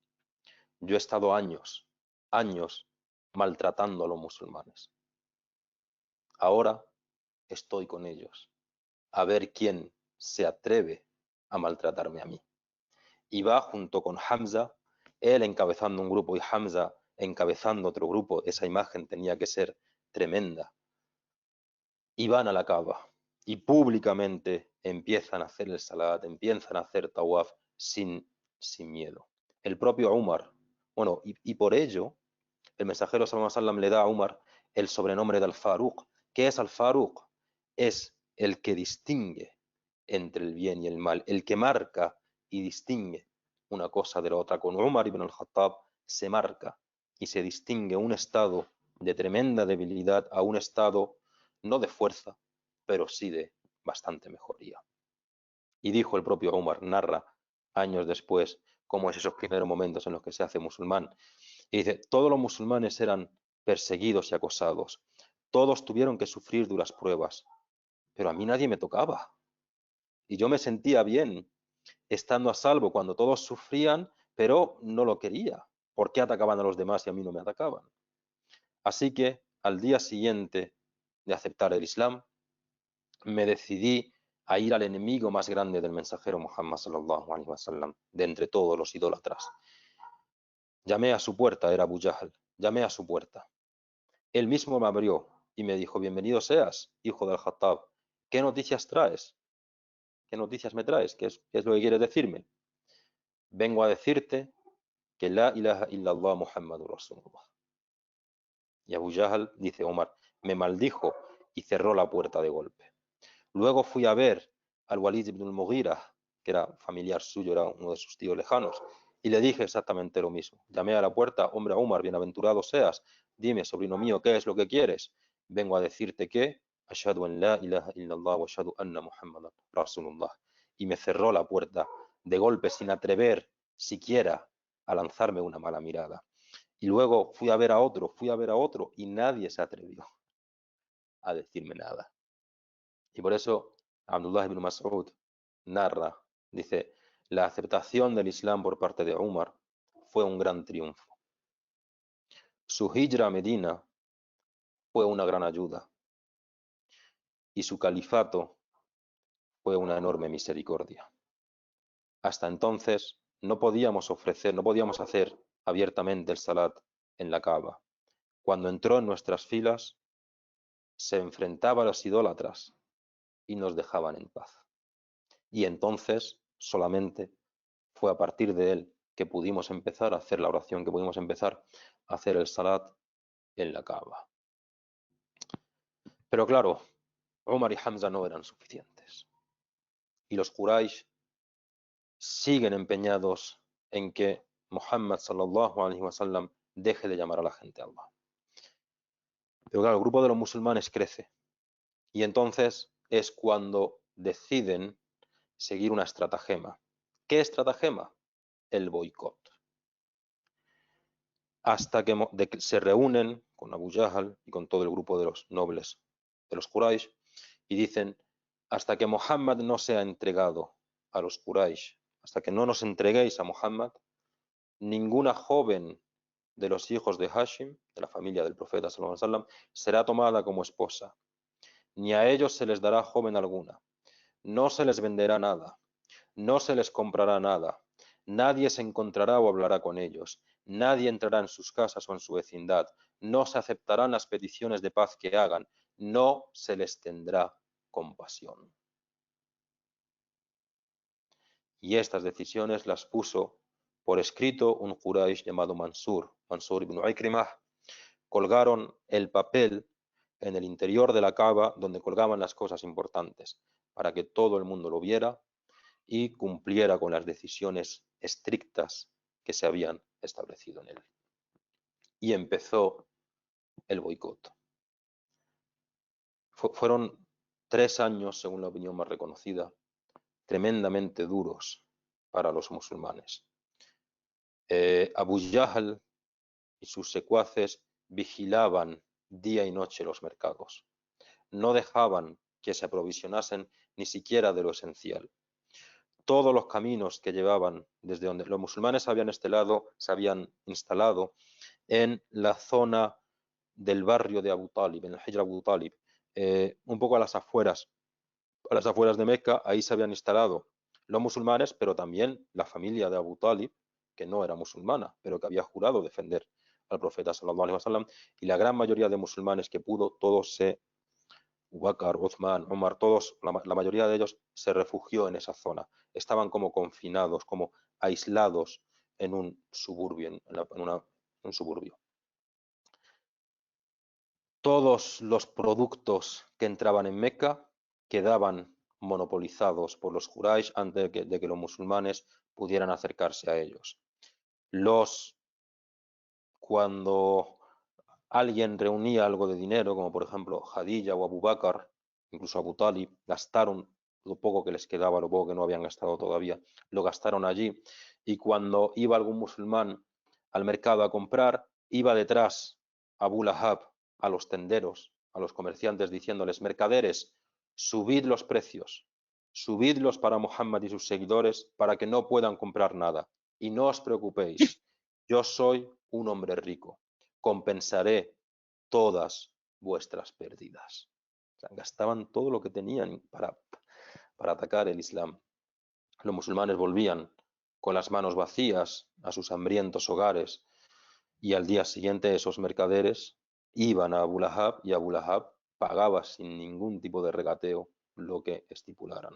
yo he estado años maltratando a los musulmanes. Ahora estoy con ellos, a ver quién se atreve a maltratarme a mí. Y va junto con Hamza, él encabezando un grupo y Hamza encabezando otro grupo. Esa imagen tenía que ser tremenda. Y van a la Kaaba y públicamente empiezan a hacer el salat, empiezan a hacer tawaf sin miedo. El propio Umar, bueno, y por ello el mensajero sallallahu alaihi wasallam le da a Umar el sobrenombre de Al-Faruq. ¿Qué es Al-Faruq? Es el que distingue entre el bien y el mal, el que marca y distingue una cosa de la otra. Con Umar ibn al-Khattab se marca y se distingue un estado de tremenda debilidad a un estado no de fuerza, pero sí de bastante mejoría. Y dijo el propio Umar, narra años después cómo es esos primeros momentos en los que se hace musulmán. Y dice: todos los musulmanes eran perseguidos y acosados, todos tuvieron que sufrir duras pruebas, pero a mí nadie me tocaba. Y yo me sentía bien estando a salvo cuando todos sufrían, pero no lo quería. ¿Por qué atacaban a los demás y a mí no me atacaban? Así que al día siguiente de aceptar el Islam, me decidí a ir al enemigo más grande del mensajero Muhammad sallallahu alaihi wasallam, de entre todos los idólatras. Llamé a su puerta, era Abu Jahl, llamé a su puerta. Él mismo me abrió y me dijo: bienvenido seas, hijo del Khattab. ¿Qué noticias traes? ¿Qué noticias me traes? ¿Qué es lo que quieres decirme? Vengo a decirte que la ilaha illallah Muhammadur Rasulullah. Y Abu Jahl, dice Omar, me maldijo y cerró la puerta de golpe. Luego fui a ver al Walid ibn al-Mughira, que era familiar suyo, era uno de sus tíos lejanos, y le dije exactamente lo mismo. Llamé a la puerta: hombre Umar, bienaventurado seas, dime, sobrino mío, ¿qué es lo que quieres? Vengo a decirte que ashhadu an la ilaha illallah wa ashhadu anna Muhammadan Rasulullah. Y me cerró la puerta de golpe, sin atrever siquiera a lanzarme una mala mirada. Y luego fui a ver a otro, y nadie se atrevió a decirme nada. Y por eso Abdullah ibn Mas'ud narra, dice: la aceptación del Islam por parte de Umar fue un gran triunfo. Su hijra a Medina fue una gran ayuda. Y su califato fue una enorme misericordia. Hasta entonces no podíamos hacer abiertamente el salat en la Kaaba. Cuando entró en nuestras filas, se enfrentaba a los idólatras y nos dejaban en paz. Y entonces solamente fue a partir de él que pudimos empezar a hacer la oración, que pudimos empezar a hacer el salat en la Kaaba. Pero claro, Umar y Hamza no eran suficientes. Y los Quraysh siguen empeñados en que Muhammad sallallahu alaihi wasallam deje de llamar a la gente a Allah. Pero claro, el grupo de los musulmanes crece. Y entonces es cuando deciden seguir una estratagema. ¿Qué estratagema? El boicot. Hasta que se reúnen con Abu Jahl y con todo el grupo de los nobles de los Quraysh y dicen: hasta que Muhammad no sea entregado a los Quraysh, hasta que no nos entreguéis a Muhammad, ninguna joven de los hijos de Hashim, de la familia del profeta sallallahu alaihi wasallam, será tomada como esposa, ni a ellos se les dará joven alguna, no se les venderá nada, no se les comprará nada, nadie se encontrará o hablará con ellos, nadie entrará en sus casas o en su vecindad, no se aceptarán las peticiones de paz que hagan, no se les tendrá compasión. Y estas decisiones las puso por escrito un Quraysh llamado Mansur ibn Ikrimah. Colgaron el papel en el interior de la Kaaba donde colgaban las cosas importantes. para que todo el mundo lo viera y cumpliera con las decisiones estrictas que se habían establecido en él. Y empezó el boicot. Fueron 3 años, según la opinión más reconocida, tremendamente duros para los musulmanes. Abu Jahl y sus secuaces vigilaban día y noche los mercados. No dejaban que se aprovisionasen ni siquiera de lo esencial. Todos los caminos que llevaban desde donde los musulmanes se habían instalado en la zona del barrio de Abu Talib, en el Hijr Abu Talib, un poco a las afueras de Meca. Ahí se habían instalado los musulmanes, pero también la familia de Abu Talib, que no era musulmana, pero que había jurado defender al profeta sallallahu alaihi wasallam, y la gran mayoría de musulmanes que pudo, todos Abu Bakr, Uthman, Omar, todos, la mayoría de ellos se refugió en esa zona. Estaban como confinados, como aislados en un suburbio, un suburbio. Todos los productos que entraban en Meca quedaban monopolizados por los Quraysh antes de que los musulmanes pudieran acercarse a ellos. Cuando alguien reunía algo de dinero, como por ejemplo Jadilla o Abu Bakr, incluso Abu Talib, gastaron lo poco que les quedaba, lo poco que no habían gastado todavía, lo gastaron allí. Y cuando iba algún musulmán al mercado a comprar, iba detrás Abu Lahab a los tenderos, a los comerciantes, diciéndoles: mercaderes, subid los precios, subidlos para Muhammad y sus seguidores para que no puedan comprar nada. Y no os preocupéis, yo soy un hombre rico, compensaré todas vuestras pérdidas. O sea, gastaban todo lo que tenían para atacar el Islam. Los musulmanes volvían con las manos vacías a sus hambrientos hogares, y al día siguiente esos mercaderes iban a Abu Lahab y Abu Lahab pagaba sin ningún tipo de regateo lo que estipularan.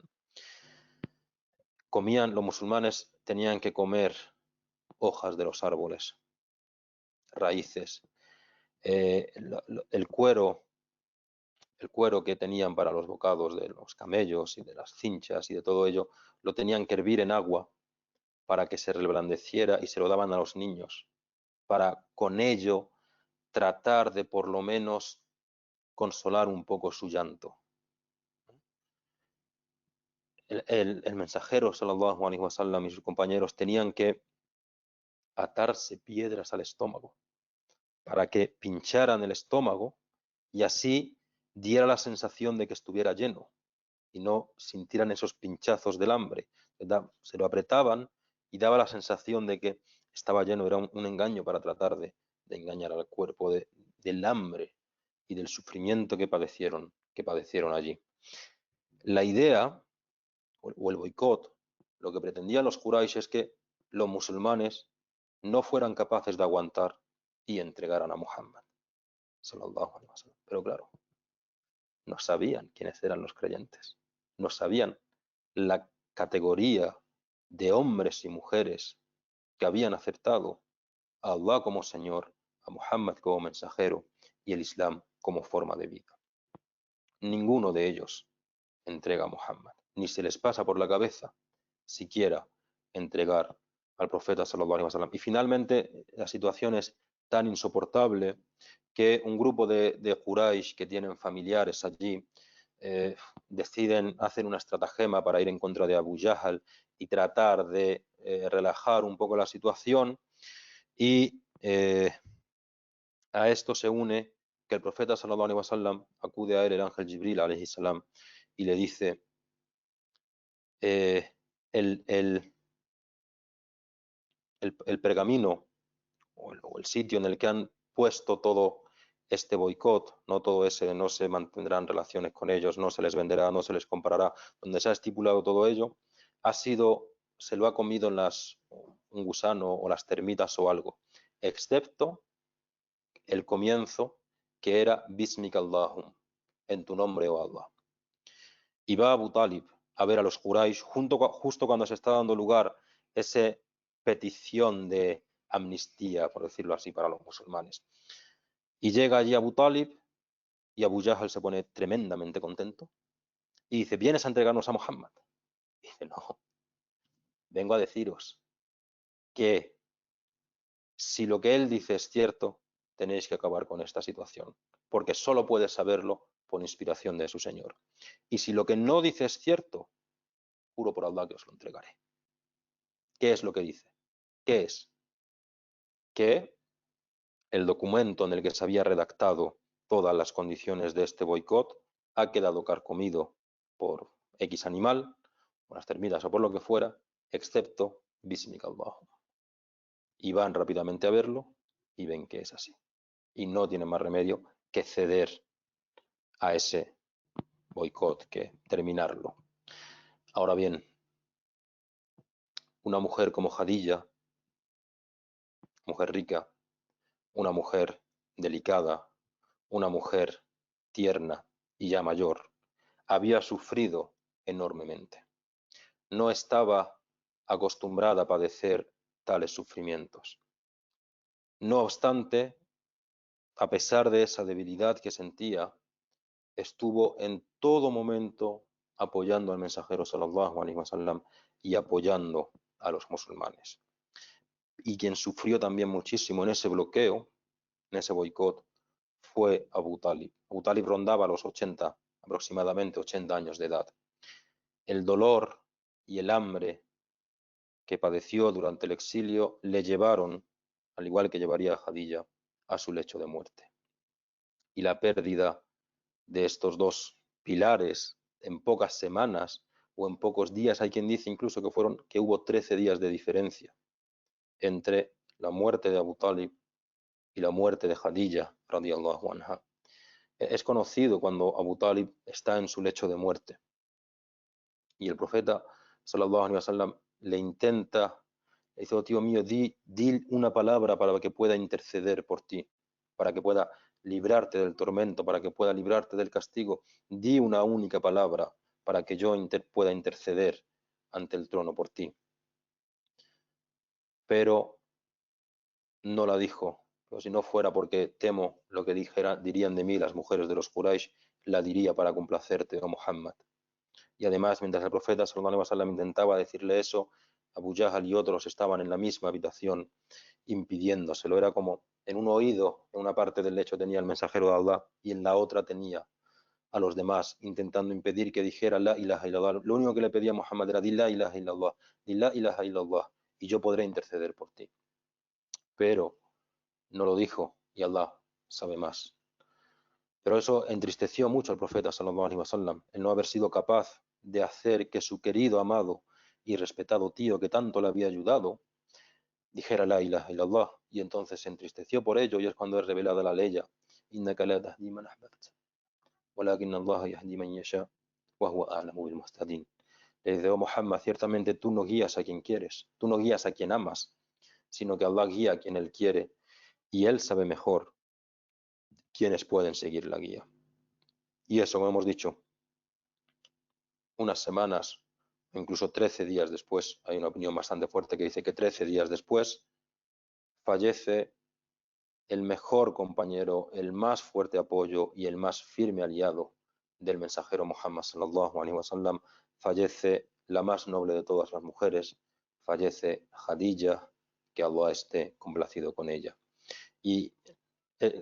Los musulmanes tenían que comer hojas de los árboles, raíces, el cuero que tenían para los bocados de los camellos y de las cinchas y de todo ello, lo tenían que hervir en agua para que se reblandeciera, y se lo daban a los niños, para con ello tratar de por lo menos consolar un poco su llanto. El mensajero sallallahu alaihi wasallam y sus compañeros tenían que atarse piedras al estómago para que pincharan el estómago y así diera la sensación de que estuviera lleno y no sintieran esos pinchazos del hambre. Se lo apretaban y daba la sensación de que estaba lleno. Era un engaño para tratar de engañar al cuerpo del hambre y del sufrimiento que padecieron allí. La idea o el boicot, lo que pretendían los Quraysh es que los musulmanes no fueran capaces de aguantar y entregaran a Muhammad sallallahu alaihi wasallam. Pero claro, no sabían quiénes eran los creyentes, no sabían la categoría de hombres y mujeres que habían aceptado a Allah como Señor, a Muhammad como mensajero y el Islam como forma de vida. Ninguno de ellos entrega a Muhammad, ni se les pasa por la cabeza siquiera entregar al profeta sallallahu alaihi wasallam. Y finalmente la situación es tan insoportable que un grupo de Quraysh que tienen familiares allí deciden hacer una estratagema para ir en contra de Abu Jahl y tratar de relajar un poco la situación, y a esto se une que el profeta sallallahu alaihi wasallam acude a él el ángel Jibril alaihi salam y le dice: el pergamino o el sitio en el que han puesto todo este boicot, no se mantendrán relaciones con ellos, no se les venderá, no se les comprará, donde se ha estipulado todo ello, se lo ha comido un gusano o las termitas o algo, excepto el comienzo, que era Bismika Allahum, en tu nombre, oh Allah. Y va Abu Talib a ver a los Quraysh justo cuando se está dando lugar esa petición de amnistía, por decirlo así, para los musulmanes. Y llega allí Abu Talib y Abu Jahl se pone tremendamente contento Y dice, ¿vienes a entregarnos a Muhammad? Y dice, no, vengo a deciros que si lo que él dice es cierto, tenéis que acabar con esta situación, porque solo puede saberlo por inspiración de su Señor. Y si lo que no dice es cierto, juro por Allah que os lo entregaré. ¿Qué es lo que dice? ¿Qué es? Que el documento en el que se había redactado todas las condiciones de este boicot ha quedado carcomido por X animal, por las termitas o por lo que fuera, excepto Bismika Allahu. Y van rápidamente a verlo y ven que es así. Y no tienen más remedio que ceder a ese boicot, que terminarlo. Ahora bien, una mujer como Jadilla, mujer rica, una mujer delicada, una mujer tierna y ya mayor, había sufrido enormemente. No estaba acostumbrada a padecer tales sufrimientos. No obstante, a pesar de esa debilidad que sentía, estuvo en todo momento apoyando al mensajero sallallahu alaihi wasallam y apoyando a los musulmanes. Y quien sufrió también muchísimo en ese bloqueo, en ese boicot, fue Abu Talib. Abu Talib rondaba los 80, aproximadamente 80 años de edad. El dolor y el hambre que padeció durante el exilio le llevaron, al igual que llevaría a Jadilla, a su lecho de muerte. Y la pérdida de estos dos pilares en pocas semanas o en pocos días, hay quien dice incluso que hubo 13 días de diferencia entre la muerte de Abu Talib y la muerte de Jadilla radiyallahu anha. Es conocido cuando Abu Talib está en su lecho de muerte y el profeta sallallahu alaihi wasallam le intenta, le dice, oh tío mío, di una palabra para que pueda interceder por ti, para que pueda librarte del tormento, para que pueda librarte del castigo. Di una única palabra para que yo pueda interceder ante el trono por ti. Pero no la dijo. Pero si no fuera porque temo lo que dirían de mí las mujeres de los Quraysh, la diría para complacerte, oh Muhammad. Y además, mientras el profeta sallallahu alaihi wasallam intentaba decirle eso, Abu Jahl y otros estaban en la misma habitación impidiéndoselo. Era como en un oído, en una parte del lecho tenía el mensajero de Allah y en la otra tenía a los demás, intentando impedir que dijera la ilaha illallah. Lo único que le pedía a Muhammad era di la ilaha illallah, di la ilaha illallah, y yo podré interceder por ti. Pero no lo dijo y Allah sabe más. Pero eso entristeció mucho al profeta sallallahu alaihi wasallam, el no haber sido capaz de hacer que su querido, amado y respetado tío que tanto le había ayudado dijera la ilaha illallah, y entonces se entristeció por ello, y es cuando es revelada la ley: innaka la tahdi man ahbabta walakin Allah yahdi man yasha wa huwa a'lamu bil muhtadin. Le dice, oh Muhammad, ciertamente tú no guías a quien quieres, tú no guías a quien amas, sino que Allah guía a quien él quiere, y él sabe mejor quiénes pueden seguir la guía. Y eso, como hemos dicho, unas semanas, incluso 13 días después, hay una opinión bastante fuerte que dice que 13 días después fallece el mejor compañero, el más fuerte apoyo y el más firme aliado del mensajero Muhammad sallallahu alaihi wasallam. Fallece la más noble de todas las mujeres, fallece Jadilla, que Allah esté complacido con ella. Y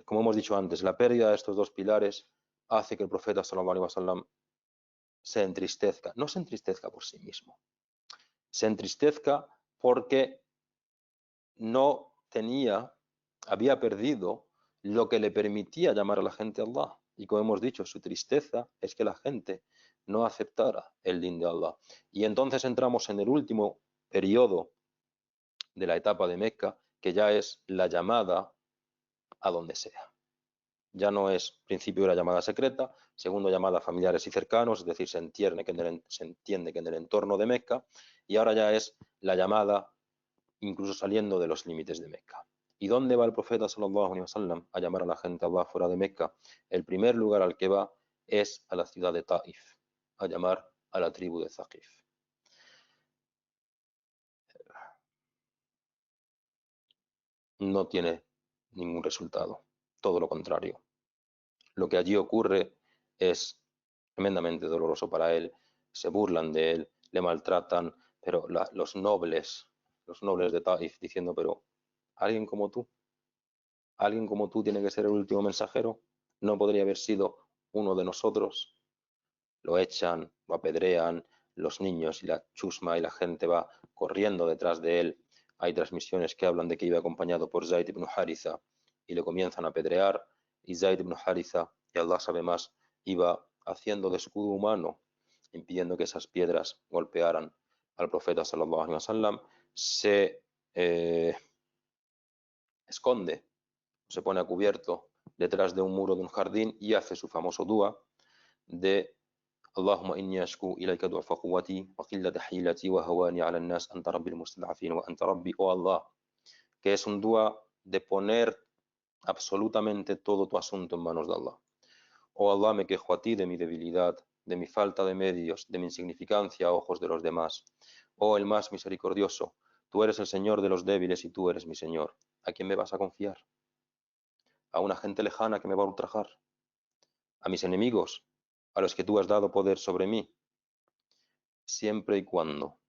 como hemos dicho antes, la pérdida de estos dos pilares hace que el profeta sallallahu alaihi wasallam se entristezca. No se entristezca por sí mismo, se entristezca porque no tenía, había perdido lo que le permitía llamar a la gente a Allah. Y como hemos dicho, su tristeza es que la gente no aceptara el din de Allah. Y entonces entramos en el último periodo de la etapa de Meca, que ya es la llamada a donde sea. Ya no es principio de la llamada secreta, segundo llamada a familiares y cercanos, es decir, se entiende que en el entorno de Meca, y ahora ya es la llamada incluso saliendo de los límites de Meca. ¿Y dónde va el profeta sallallahu alaihi wasallam a llamar a la gente a Allah fuera de Meca? El primer lugar al que va es a la ciudad de Taif, a llamar a la tribu de Thaqif. No tiene ningún resultado, todo lo contrario. Lo que allí ocurre es tremendamente doloroso para él, se burlan de él, le maltratan, pero los nobles de Taif diciendo, pero alguien como tú tiene que ser el último mensajero, no podría haber sido uno de nosotros. Lo echan, lo apedrean, los niños y la chusma y la gente va corriendo detrás de él. Hay transmisiones que hablan de que iba acompañado por Zayd ibn Haritha y le comienzan a apedrear, y Zayd ibn Haritha, y Allah sabe más, iba haciendo de escudo humano, impidiendo que esas piedras golpearan al profeta sallallahu alaihi wasallam. Se esconde, se pone a cubierto detrás de un muro de un jardín y hace su famoso dua de اللهم إني أشكو إليك ضعف قوتي وقلة حيلتي وهواني على الناس أنت ربي المستضعفين وأنت ربي oh Allah, que es un dua de poner absolutamente todo tu asunto en manos de Allah. Oh Allah, me quejo a ti de mi debilidad, de mi falta de medios, de mi insignificancia a ojos de los demás. Oh el más misericordioso, tú eres el Señor de los débiles y tú eres mi Señor. ¿A quién me vas a confiar? ¿A una gente lejana que me va a ultrajar? ¿A mis enemigos, a los que tú has dado poder sobre mí? Siempre y cuando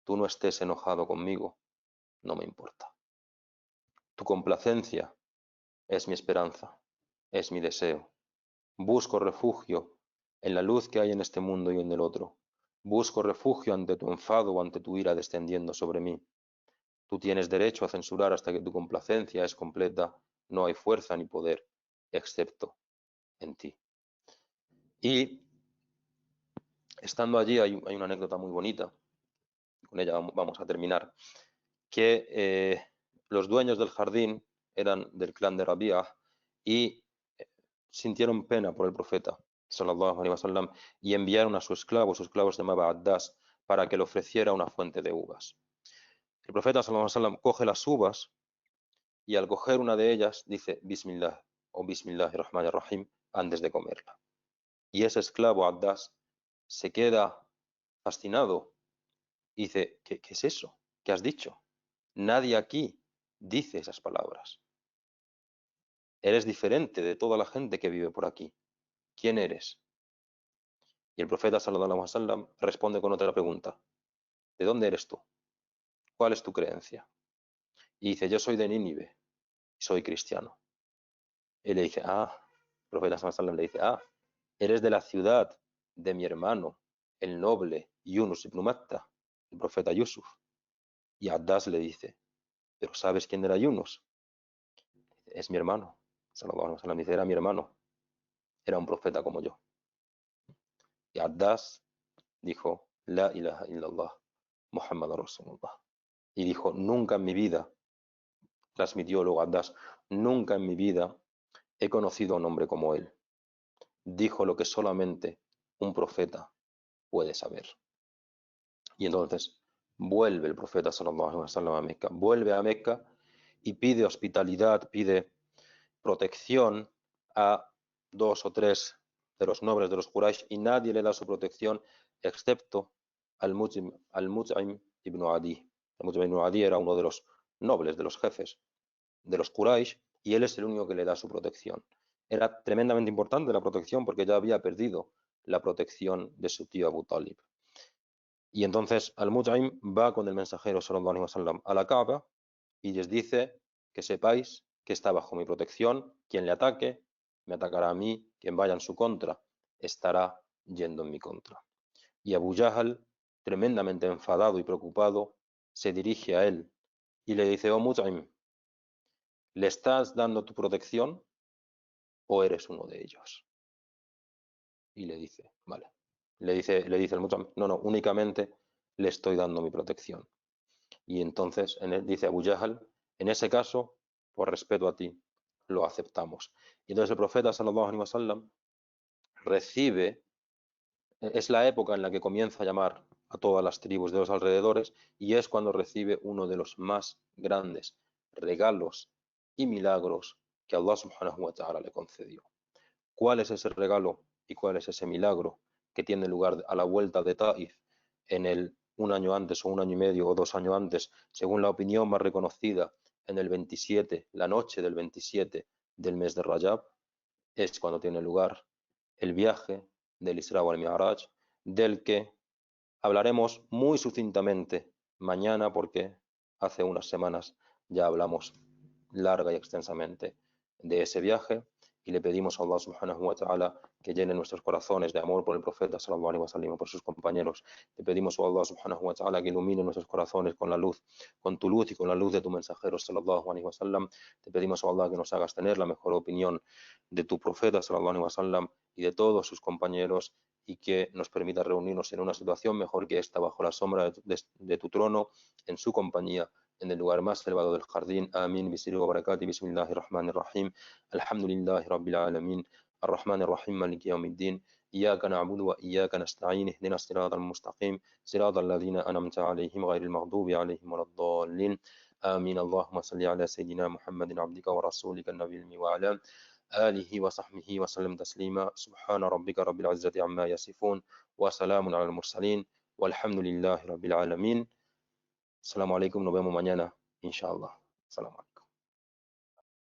tú no estés enojado conmigo, no me importa. Tu complacencia es mi esperanza, es mi deseo. Busco refugio en la luz que hay en este mundo y en el otro. Busco refugio ante tu enfado o ante tu ira descendiendo sobre mí. Tú tienes derecho a censurar hasta que tu complacencia es completa. No hay fuerza ni poder, excepto en ti. Y estando allí hay una anécdota muy bonita, con ella vamos a terminar, que los dueños del jardín eran del clan de Rabia y sintieron pena por el profeta sallallahu alaihi wasallam y enviaron a su esclavo se llamaba Addas, para que le ofreciera una fuente de uvas. El profeta sallallahu alaihi wasallam coge las uvas y al coger una de ellas dice Bismillah o Bismillahirrahmanirrahim antes de comerla. Y ese esclavo Addas se queda fascinado y dice, ¿qué es eso? ¿Qué has dicho? Nadie aquí dice esas palabras. Eres diferente de toda la gente que vive por aquí. ¿Quién eres? Y el profeta sallallahu alaihi wasallam responde con otra pregunta. ¿De dónde eres tú? ¿Cuál es tu creencia? Y dice, yo soy de Nínive, soy cristiano. Y le dice, el profeta sallallahu alaihi wasallam le dice, eres de la ciudad de mi hermano, el noble Yunus ibn Matta, el profeta Yusuf. Y Addas le dice, ¿pero sabes quién era Yunus? Es mi hermano. Sallallahu alaihi wasallam dice, era mi hermano. Era un profeta como yo. Y Addas dijo, La ilaha illallah, Muhammad Rasulullah. Y dijo, nunca en mi vida, transmitió luego Addas, nunca en mi vida he conocido a un hombre como él. Dijo lo que solamente un profeta puede saber. Y entonces vuelve el profeta sallallahu alaihi wasallam a Meca, vuelve a Meca y pide hospitalidad, pide protección a 2 o 3 de los nobles de los Quraysh y nadie le da su protección excepto al-Mut'im ibn Adi. Al-Mut'im ibn Adi era uno de los nobles, de los jefes de los Quraysh y él es el único que le da su protección. Era tremendamente importante la protección porque ya había perdido la protección de su tío Abu Talib. Y entonces Al-Mut'im va con el mensajero sallallahu alaihi wasallam a la Kaaba y les dice que sepáis que está bajo mi protección, quien le ataque me atacará a mí, quien vaya en su contra estará yendo en mi contra. Y Abu Jahl, tremendamente enfadado y preocupado, se dirige a él y le dice, oh Mut'im, ¿le estás dando tu protección o eres uno de ellos? Y le dice, vale. Le dice el Mut'im, no, únicamente le estoy dando mi protección. Y entonces dice Abu Jahl, en ese caso, por respeto a ti, lo aceptamos. Y entonces el profeta sallallahu alaihi wasallam recibe, es la época en la que comienza a llamar a todas las tribus de los alrededores y es cuando recibe uno de los más grandes regalos y milagros que Allah subhanahu wa ta'ala le concedió. ¿Cuál es ese regalo y cuál es ese milagro que tiene lugar a la vuelta de Taif en un año antes o un año y medio o 2 años antes, según la opinión más reconocida, en el 27, la noche del 27 del mes de Rajab? Es cuando tiene lugar el viaje del Isra wal Mi'raj, del que hablaremos muy sucintamente mañana porque hace unas semanas ya hablamos larga y extensamente de ese viaje y le pedimos a Allah subhanahu wa ta'ala que llene nuestros corazones de amor por el profeta sallallahu alaihi wasallam y por sus compañeros. Le pedimos a Allah subhanahu wa ta'ala que ilumine nuestros corazones con la luz, con tu luz y con la luz de tu mensajero sallallahu alaihi wasallam. Te pedimos a Allah que nos hagas tener la mejor opinión de tu profeta sallallahu alaihi wasallam y de todos sus compañeros y que nos permita reunirnos en una situación mejor que esta bajo la sombra de tu trono, en su compañía, en el lugar más elevado del jardín. Amin. Bisiri wa barakati. Bismillahir Rahmanir Rahim. Alhamdulillahi Rabbil Alamin. الرحمن الرحيم مالك يوم الدين إياك نعبد وإياك نستعين اهدنا الصراط المستقيم صراط الذين أنعمت عليهم غير المغضوب عليهم ولا الضالين آمين. اللهم صل على سيدنا محمد عبدك ورسولك النبي الأمي وعلى آله وصحبه وسلم تسليما. سبحان ربك رب العزة عما يصفون وسلام على المرسلين والحمد لله رب العالمين. Assalamu alaikum, nos vemos mañana, inshallah. Salam alaikum.